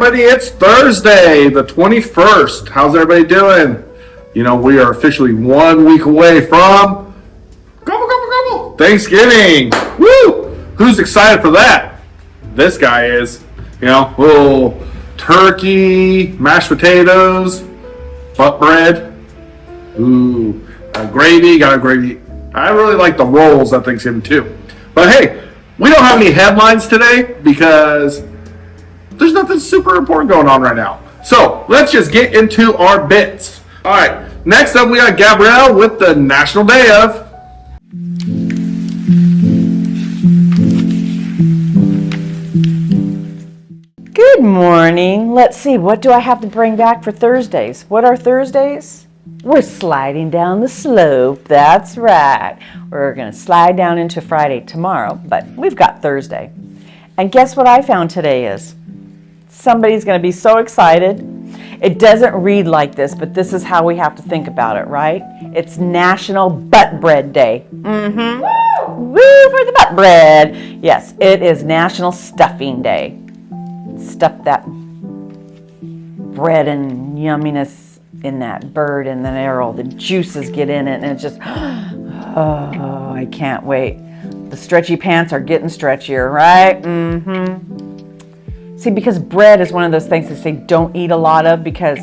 everybody. It's Thursday, the 21st. How's everybody doing? You know, we are officially 1 week away from Thanksgiving. Woo! Who's excited for that? This guy is. You know, little turkey, mashed potatoes, butt bread. Ooh, gravy. Got a gravy. I really like the rolls at Thanksgiving too. But hey, we don't have any headlines today because there's nothing super important going on right now. So let's just get into our bits. All right, next up we got Gabrielle with the National Day of. Good morning. Let's see, what do I have to bring back for Thursdays? What are Thursdays? We're sliding down the slope. That's right. We're going to slide down into Friday tomorrow, but we've got Thursday. And guess what I found today is? Somebody's going to be so excited. It doesn't read like this, but this is how we have to think about it, right? It's National Butt Bread Day. Mm-hmm. Woo for the butt bread. Yes, it is National Stuffing Day. Stuff that bread and yumminess in that bird, and then all the juices get in it, and it's just, oh, I can't wait. The stretchy pants are getting stretchier, right? Mm-hmm. See, because bread is one of those things they say don't eat a lot of because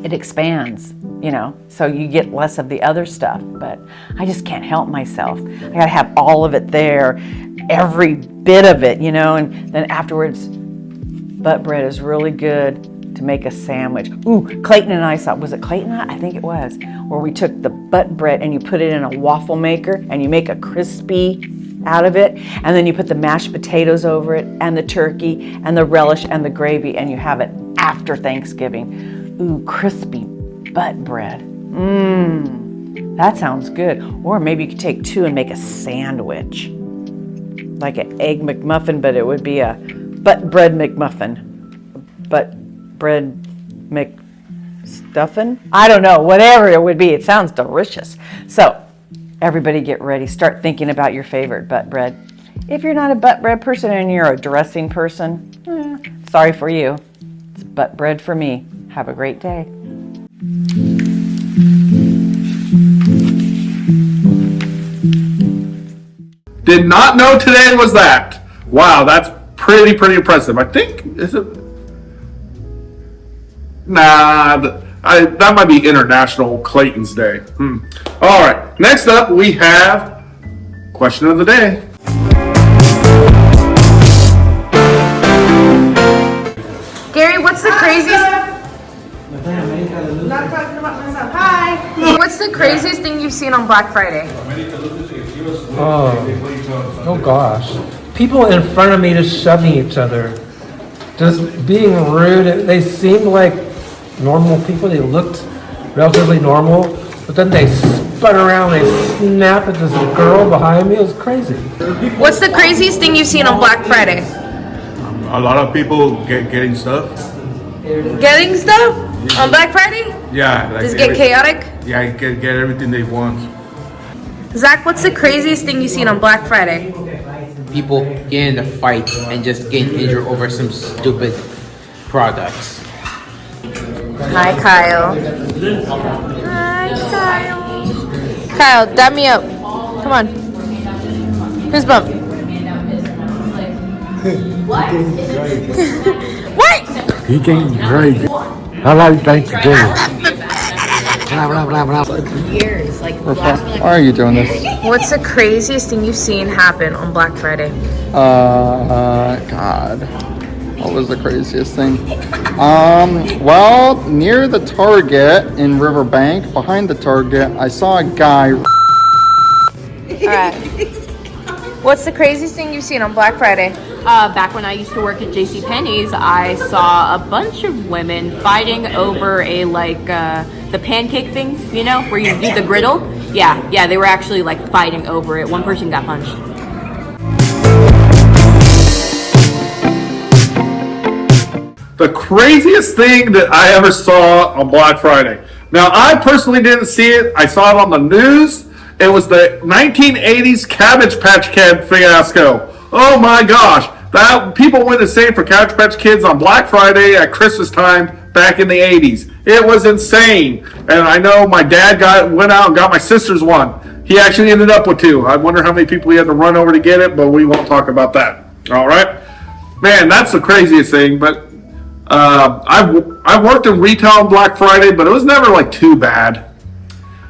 it expands, you know, so you get less of the other stuff. But I just can't help myself. I gotta have all of it there, every bit of it, you know, and then afterwards, butt bread is really good to make a sandwich. Ooh, Clayton and I saw, was it Clayton? I think it was, where we took the butt bread and you put it in a waffle maker and you make a crispy out of it, and then you put the mashed potatoes over it and the turkey and the relish and the gravy, and you have it after Thanksgiving. Ooh, crispy butt bread. That sounds good. Or maybe you could take two and make a sandwich. Like an egg McMuffin, but it would be a butt bread McMuffin. Butt bread McStuffin? I don't know, whatever it would be. It sounds delicious. So everybody get ready. Start thinking about your favorite butt bread. If you're not a butt bread person and you're a dressing person, sorry for you. It's butt bread for me. Have a great day. Did not know today was that. Wow, that's pretty impressive. I think, is it? Nah, that might be International Clayton's Day. All right, next up we have question of the day. Gary, what's the craziest? Not talking about myself. Hi. What's the craziest thing you've seen on Black Friday? Oh gosh. People in front of me just shoving each other. Just being rude. They seemed like normal people. They looked relatively normal. But then they spun around, they snapped at this girl behind me. It was crazy. What's the craziest thing you've seen on Black Friday? A lot of people getting stuff. Getting stuff? On Black Friday? Yeah. Like Does it get chaotic? Yeah, get everything they want. Zach, what's the craziest thing you've seen on Black Friday? People get in a fight and just getting injured over some stupid products. Hi, Kyle. Hi, Kyle. Kyle, dab me up. Come on. Fist bump. What? He gained great. I like Thanksgiving. Years, like Why are you doing this? What's the craziest thing you've seen happen on Black Friday? God. What was the craziest thing? Well, near the Target in Riverbank, behind the Target, I saw a guy. Alright. What's the craziest thing you've seen on Black Friday? Back when I used to work at JCPenney's, I saw a bunch of women fighting over the pancake thing, you know, where you do the griddle. Yeah, they were actually fighting over it. One person got punched. The craziest thing that I ever saw on Black Friday. Now, I personally didn't see it. I saw it on the news. It was the 1980s Cabbage Patch Kid fiasco. Oh my gosh. That people went insane for Couch Patch Kids on Black Friday at Christmas time back in the 80s. It was insane. And I know my dad went out and got my sister's one. He actually ended up with 2. I wonder how many people he had to run over to get it, but we won't talk about that. All right? Man, that's the craziest thing. But I worked in retail on Black Friday, but it was never like too bad.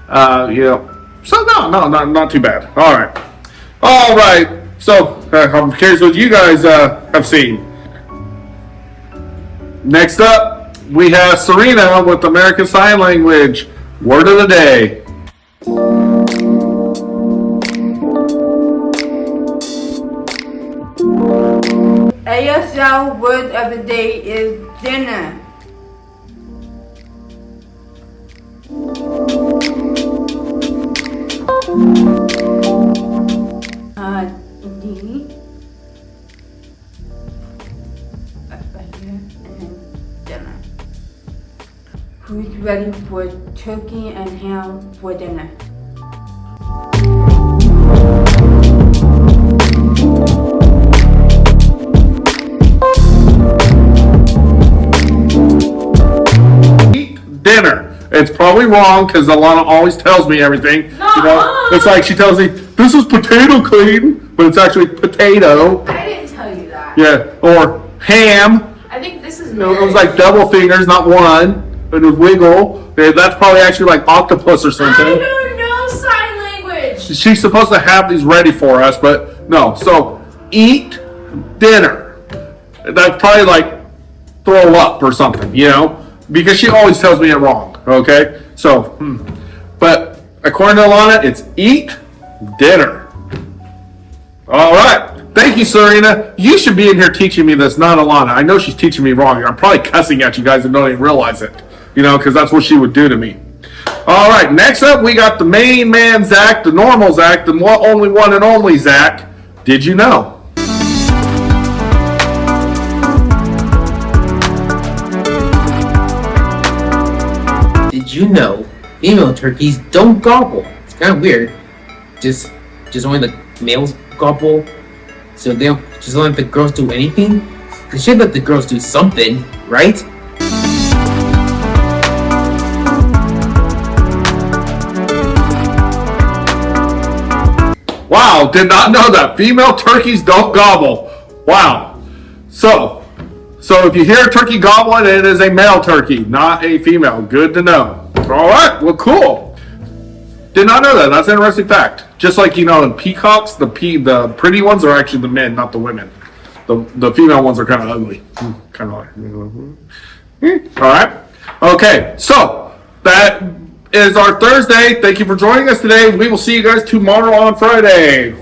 So no, not too bad. All right. So I'm curious what you guys have seen. Next up, we have Serena with American Sign Language. Word of the day. ASL word of the day is dinner. D. Right here, and then dinner. Who's ready for turkey and ham for dinner? Dinner. It's probably wrong because Alana always tells me everything. It's like she tells me this is potato clean, but it's actually potato. I didn't tell you that. Yeah, or ham. I think this is. It was like double fingers, not one. But it was wiggle. Yeah, that's probably actually like octopus or something. I don't know sign language. She's supposed to have these ready for us, but no. So eat dinner. That's probably like throw up or something, because she always tells me it wrong. Okay, so but according to Alana, it's eat dinner. All right. Thank you, Serena. You should be in here teaching me this, not Alana. I know she's teaching me wrong. I'm probably cussing at you guys and don't even realize it, because that's what she would do to me. All right, next up, we got the main man, Zach, the normal Zach, the only one and only Zach. Did you know? Did you know female turkeys don't gobble? It's kind of weird. Just only the males gobble. So they don't just let the girls do anything. They should let the girls do something, right? Wow, did not know that. Female turkeys don't gobble. Wow. So if you hear a turkey gobbling, it is a male turkey, not a female. Good to know. All right, well, cool. Did not know that. That's an interesting fact. Just like, in peacocks, the pretty ones are actually the men, not the women. The female ones are kind of ugly. Kind of like. All right. Okay, so that is our Thursday. Thank you for joining us today. We will see you guys tomorrow on Friday.